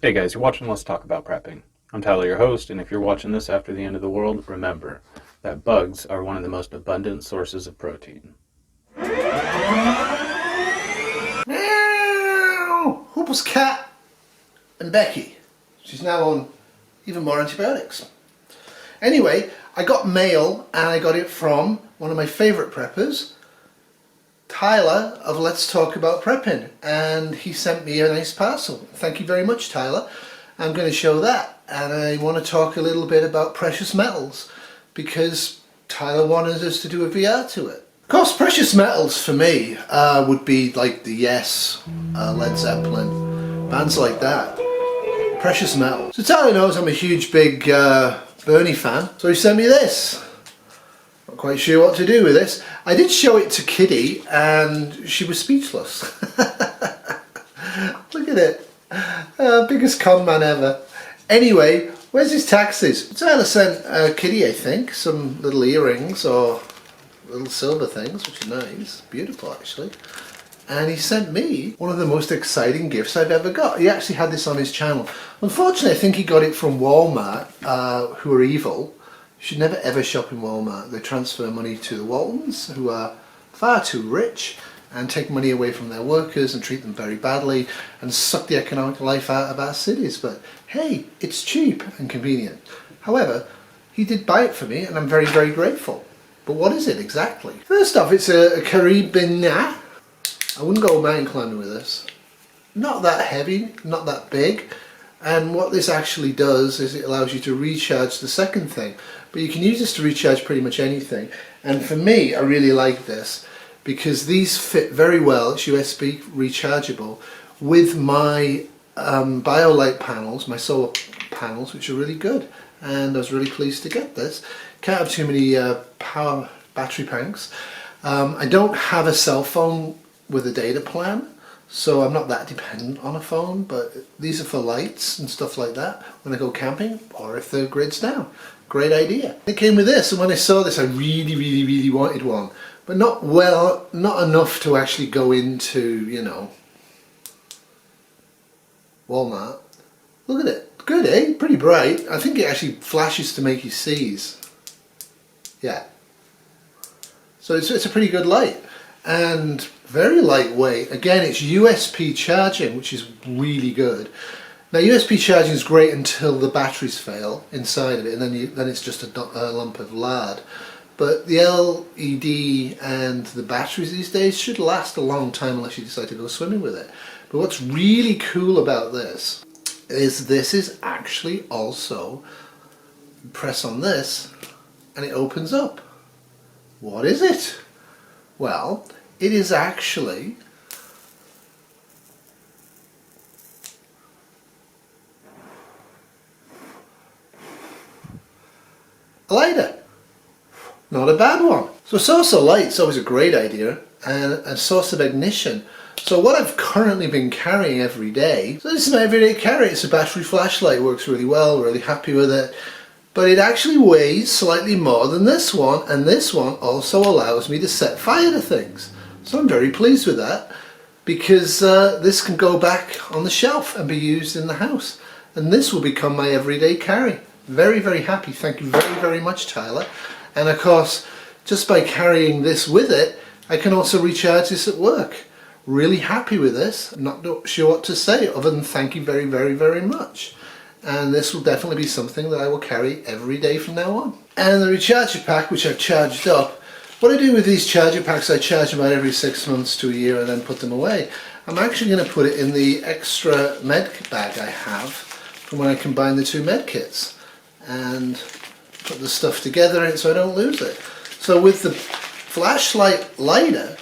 Hey guys, you're watching Let's Talk About Prepping. I'm Tyler, your host, and if you're watching this after the end of the world, remember that bugs are one of the most abundant sources of protein. Meow! Huples cat and Becky. She's now on even more antibiotics. Anyway, I got mail and I got it from one of my favourite preppers, Tyler of Let's Talk About Prepping, and he sent me a nice parcel. Thank you very much, Tyler. I'm going to show that, and I want to talk a little bit about precious metals because Tyler wanted us to do a VR to it. Of course, precious metals for me would be like the Yes, Led Zeppelin, bands like that. Precious metals. So Tyler knows I'm a huge big Bernie fan, so he sent me this. Not quite sure what to do with this. I did show it to Kitty and she was speechless. Look at it. Biggest con man ever. Anyway, where's his taxes? Tyler sent Kitty, I think, some little earrings or little silver things, which are nice. Beautiful, actually. And he sent me one of the most exciting gifts I've ever got. He actually had this on his channel. Unfortunately, I think he got it from Walmart, who are evil. You should never ever shop in Walmart. They transfer money to the Waltons, who are far too rich, and take money away from their workers and treat them very badly and suck the economic life out of our cities. But hey, it's cheap and convenient. However, he did buy it for me and I'm very, very grateful. But what is it exactly? First off, it's a carabiner. I wouldn't go mountain climbing with this. Not that heavy, not that big. And what this actually does is it allows you to recharge the second thing. But you can use this to recharge pretty much anything. And for me, I really like this because these fit very well. It's USB rechargeable with my BioLite panels, my solar panels, which are really good. And I was really pleased to get this. Can't have too many power battery packs. I don't have a cell phone with a data plan, so I'm not that dependent on a phone, but these are for lights and stuff like that when I go camping or if the grid's down. Great idea. It came with this, and when I saw this I really wanted one, but not enough to actually go into, you know, Walmart. Look at it. Good, eh? Pretty bright. I think it actually flashes to make you seize. Yeah. So it's a pretty good light. And very lightweight. Again, it's USB charging, which is really good. Now, USB charging is great until the batteries fail inside of it, and then it's just a lump of lard. But the LED and the batteries these days should last a long time unless you decide to go swimming with it. But what's really cool about this is actually also, press on this and it opens up. What is it? Well, it is actually a lighter. Not a bad one. So a source of light is always a great idea, and a source of ignition. So what I've currently been carrying every day, so this is my everyday carry. It's a battery flashlight, works really well, really happy with it. But it actually weighs slightly more than this one, and this one also allows me to set fire to things. So I'm very pleased with that, because this can go back on the shelf and be used in the house. And this will become my everyday carry. Very, very happy. Thank you very, very much, Tyler. And of course, just by carrying this with it, I can also recharge this at work. Really happy with this. I'm not sure what to say other than thank you very, very, very much. And this will definitely be something that I will carry every day from now on. And the recharger pack, which I've charged up, what I do with these charger packs, I charge them about every 6 months to a year and then put them away. I'm actually going to put it in the extra med bag I have from when I combine the two med kits and put the stuff together in it so I don't lose it. So with the flashlight lighter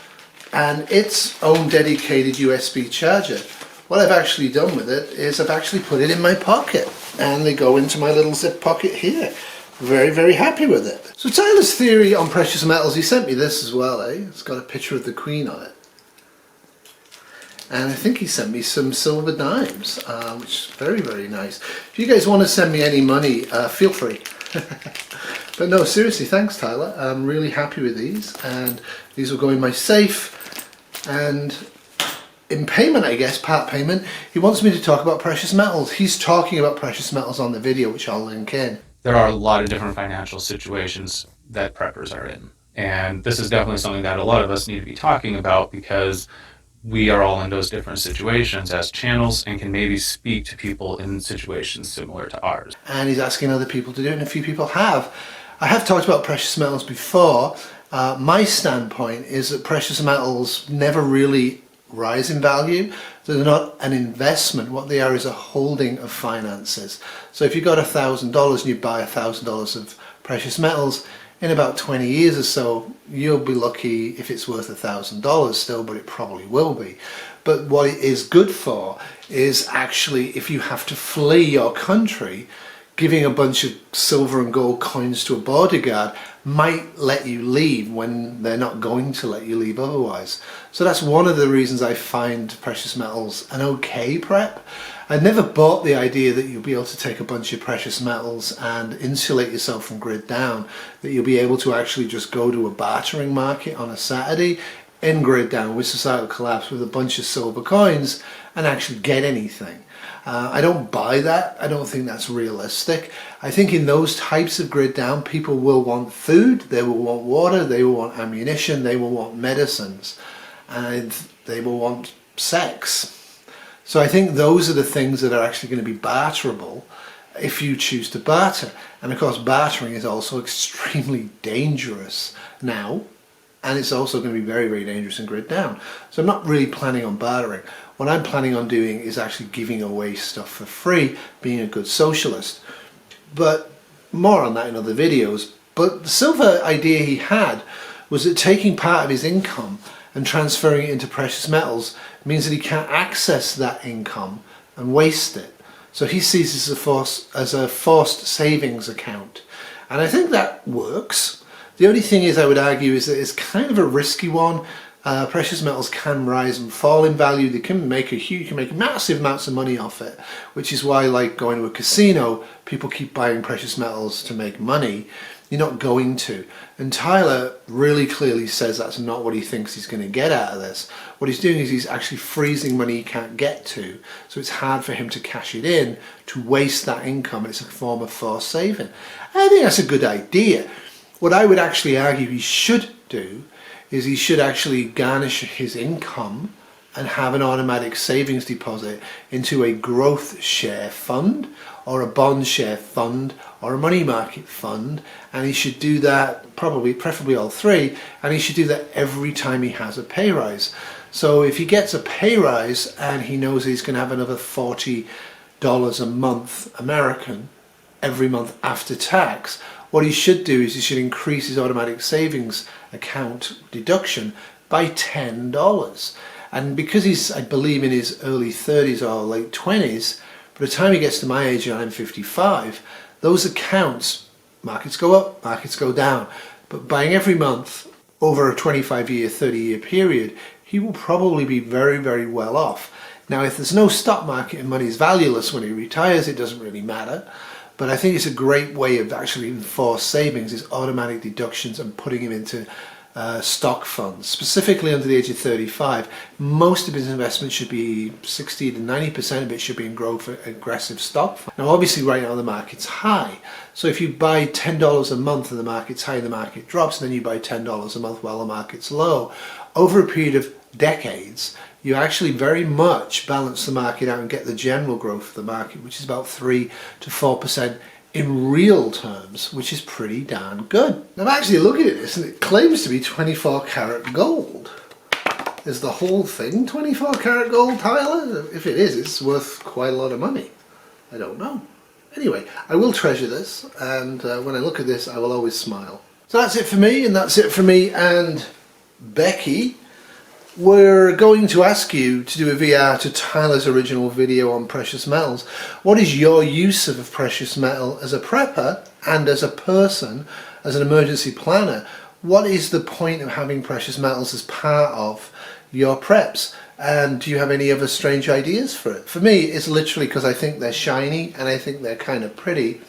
and its own dedicated USB charger, what I've actually done with it is I've actually put it in my pocket, and they go into my little zip pocket here. Very, very happy with it. So Tyler's theory on precious metals, he sent me this as well, eh? It's got a picture of the Queen on it. And I think he sent me some silver dimes, which is very, very nice. If you guys want to send me any money, feel free. But no, seriously, thanks Tyler. I'm really happy with these, and these will go in my safe, and in payment, I guess, part payment, he wants me to talk about precious metals. He's talking about precious metals on the video, which I'll link in. There are a lot of different financial situations that preppers are in. And this is definitely something that a lot of us need to be talking about, because we are all in those different situations as channels and can maybe speak to people in situations similar to ours. And he's asking other people to do it, and a few people have. I have talked about precious metals before. My standpoint is that precious metals never really rise in value. They're not an investment. What they are is a holding of finances. So if you've got $1,000 and you buy $1,000 of precious metals, in about 20 years or so, you'll be lucky if it's worth $1,000 still, but it probably will be. But what it is good for is actually, if you have to flee your country, giving a bunch of silver and gold coins to a bodyguard might let you leave when they're not going to let you leave otherwise. So that's one of the reasons I find precious metals an okay prep. I never bought the idea that you'll be able to take a bunch of precious metals and insulate yourself from grid down, that you'll be able to actually just go to a bartering market on a Saturday in grid down with societal collapse with a bunch of silver coins and actually get anything. I don't buy that. I don't think that's realistic. I think in those types of grid down, people will want food, they will want water, they will want ammunition, they will want medicines, and they will want sex. So I think those are the things that are actually going to be barterable if you choose to barter. And of course, bartering is also extremely dangerous now, and it's also going to be very, very dangerous in grid down. So I'm not really planning on bartering. What I'm planning on doing is actually giving away stuff for free, being a good socialist. But more on that in other videos. But the silver idea he had was that taking part of his income and transferring it into precious metals means that he can't access that income and waste it. So he sees this as a forced savings account. And I think that works. The only thing is, I would argue, is that it's kind of a risky one. Precious metals can rise and fall in value. They can make you can make massive amounts of money off it, which is why, like going to a casino, people keep buying precious metals to make money. You're not going to. And Tyler really clearly says that's not what he thinks he's going to get out of this. What he's doing is he's actually freezing money he can't get to, so it's hard for him to cash it in, to waste that income. It's a form of forced saving. I think that's a good idea. What I would actually argue he should do is he should actually garnish his income and have an automatic savings deposit into a growth share fund or a bond share fund or a money market fund, and he should do that, preferably all three, and he should do that every time he has a pay rise. So if he gets a pay rise and he knows he's going to have another $40 a month American every month after tax, what he should do is he should increase his automatic savings account deduction by $10. And because he's, I believe, in his early 30s or late 20s, by the time he gets to my age and I'm 55, those accounts, markets go up, markets go down. But buying every month over a 25-year, 30-year period, he will probably be very, very well off. Now, if there's no stock market and money is valueless when he retires, it doesn't really matter. But I think it's a great way of actually enforced savings is automatic deductions and putting him into stock funds. Specifically under the age of 35, most of his investment should be 60 to 90% of it should be in growth aggressive stock funds. Now obviously right now the market's high. So if you buy $10 a month and the market's high and the market drops, and then you buy $10 a month while the market's low, over a period of decades, you actually very much balance the market out and get the general growth of the market, which is about 3 to 4% in real terms, which is pretty darn good. I'm actually looking at this and it claims to be 24 karat gold. Is the whole thing 24 karat gold, Tyler? If it is, it's worth quite a lot of money. I don't know. Anyway, I will treasure this, and when I look at this, I will always smile. So that's it for me, and that's it for me and Becky. We're going to ask you to do a VR to Tyler's original video on precious metals. What is your use of a precious metal as a prepper and as a person, as an emergency planner? What is the point of having precious metals as part of your preps? And do you have any other strange ideas for it? For me, it's literally because I think they're shiny and I think they're kind of pretty.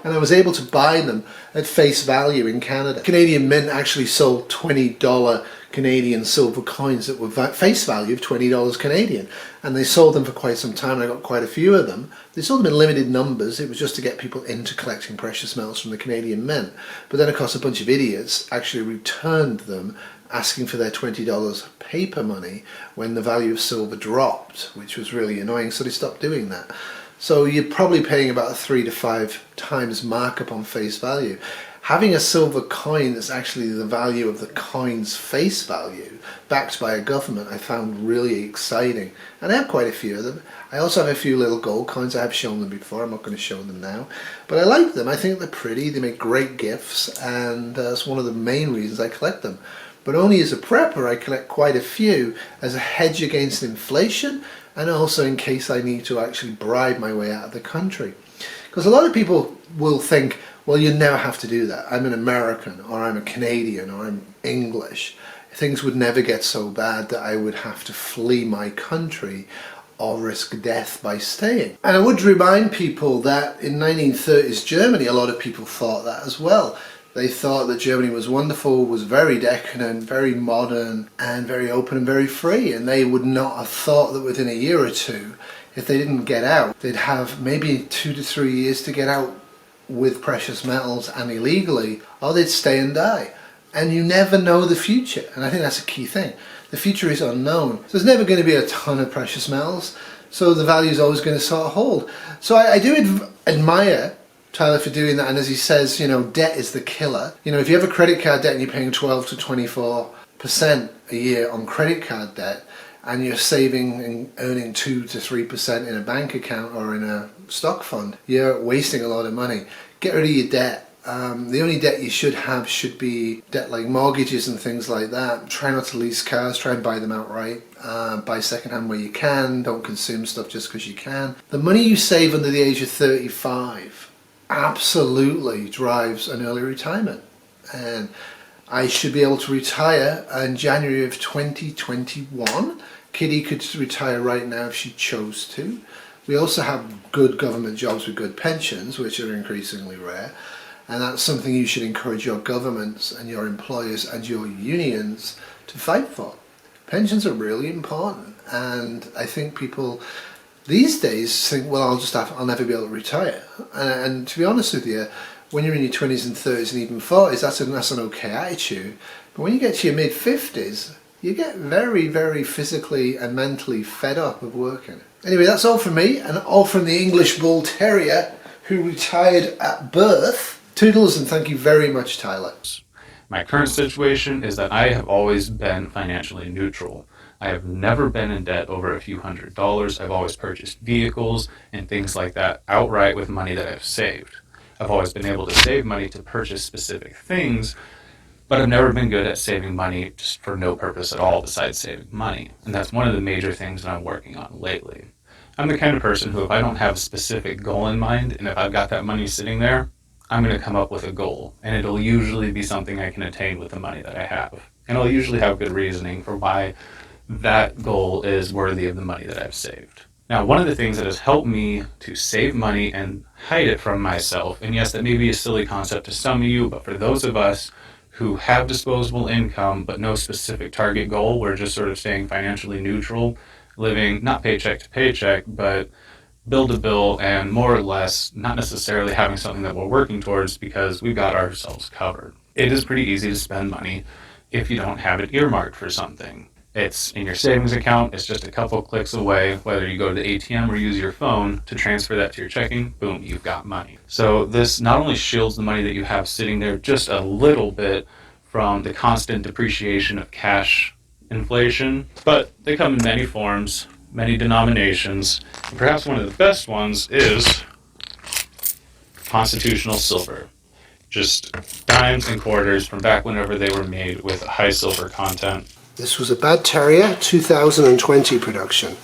And I was able to buy them at face value in Canada. Canadian Mint actually sold $20 Canadian silver coins that were face value of $20 Canadian. And they sold them for quite some time, and I got quite a few of them. They sold them in limited numbers. It was just to get people into collecting precious metals from the Canadian Mint. But then, of course, a bunch of idiots actually returned them, asking for their $20 paper money when the value of silver dropped, which was really annoying, so they stopped doing that. So you're probably paying about a 3 to 5 times markup on face value. Having a silver coin that's actually the value of the coin's face value, backed by a government, I found really exciting. And I have quite a few of them. I also have a few little gold coins. I have shown them before. I'm not going to show them now. But I like them. I think they're pretty. They make great gifts. And that's one of the main reasons I collect them. But only as a prepper, I collect quite a few as a hedge against inflation, and also in case I need to actually bribe my way out of the country. Because a lot of people will think, well, you never have to do that. I'm an American, or I'm a Canadian, or I'm English. Things would never get so bad that I would have to flee my country or risk death by staying. And I would remind people that in 1930s Germany, a lot of people thought that as well. They thought that Germany was wonderful, was very decadent, very modern, and very open and very free. And they would not have thought that within a year or two, if they didn't get out, they'd have maybe 2 to 3 years to get out with precious metals and illegally, or they'd stay and die. And you never know the future. And I think that's a key thing. The future is unknown. So there's never going to be a ton of precious metals. So the value is always going to sort of hold. So I do admire Tyler for doing that. And as he says, you know, debt is the killer. You know, if you have a credit card debt and you're paying 12 to 24% a year on credit card debt, and you're saving and earning 2 to 3% in a bank account or in a stock fund, you're wasting a lot of money. Get rid of your debt. The only debt you should have should be debt like mortgages and things like that. Try not to lease cars, try and buy them outright. Buy secondhand where you can, don't consume stuff just because you can. The money you save under the age of 35 absolutely drives an early retirement. And I should be able to retire in January of 2021. Kitty could retire right now if she chose to. We also have good government jobs with good pensions, which are increasingly rare. And that's something you should encourage your governments and your employers and your unions to fight for. Pensions are really important. And I think people these days think, well, I'll never be able to retire. And to be honest with you, when you're in your 20s and 30s and even 40s, that's an okay attitude. But when you get to your mid-50s, you get very, very physically and mentally fed up of working. Anyway, that's all from me, and all from the English Bull Terrier who retired at birth. Toodles, and thank you very much, Tyler. My current situation is that I have always been financially neutral. I have never been in debt over a few $100s. I've always purchased vehicles and things like that outright with money that I've saved. I've always been able to save money to purchase specific things, but I've never been good at saving money just for no purpose at all besides saving money. And that's one of the major things that I'm working on lately. I'm the kind of person who, if I don't have a specific goal in mind, and if I've got that money sitting there, I'm going to come up with a goal. And it'll usually be something I can attain with the money that I have. And I'll usually have good reasoning for why that goal is worthy of the money that I've saved. Now, one of the things that has helped me to save money and hide it from myself, and yes, that may be a silly concept to some of you, but for those of us who have disposable income but no specific target goal, we're just sort of staying financially neutral, living not paycheck to paycheck, but bill to bill, and more or less not necessarily having something that we're working towards because we've got ourselves covered. It is pretty easy to spend money if you don't have it earmarked for something. It's in your savings account. It's just a couple clicks away, whether you go to the ATM or use your phone to transfer that to your checking, boom, you've got money. So this not only shields the money that you have sitting there just a little bit from the constant depreciation of cash inflation, but they come in many forms, many denominations, and perhaps one of the best ones is constitutional silver. Just dimes and quarters from back whenever they were made with high silver content. This was a Bad Terrier 2020 production.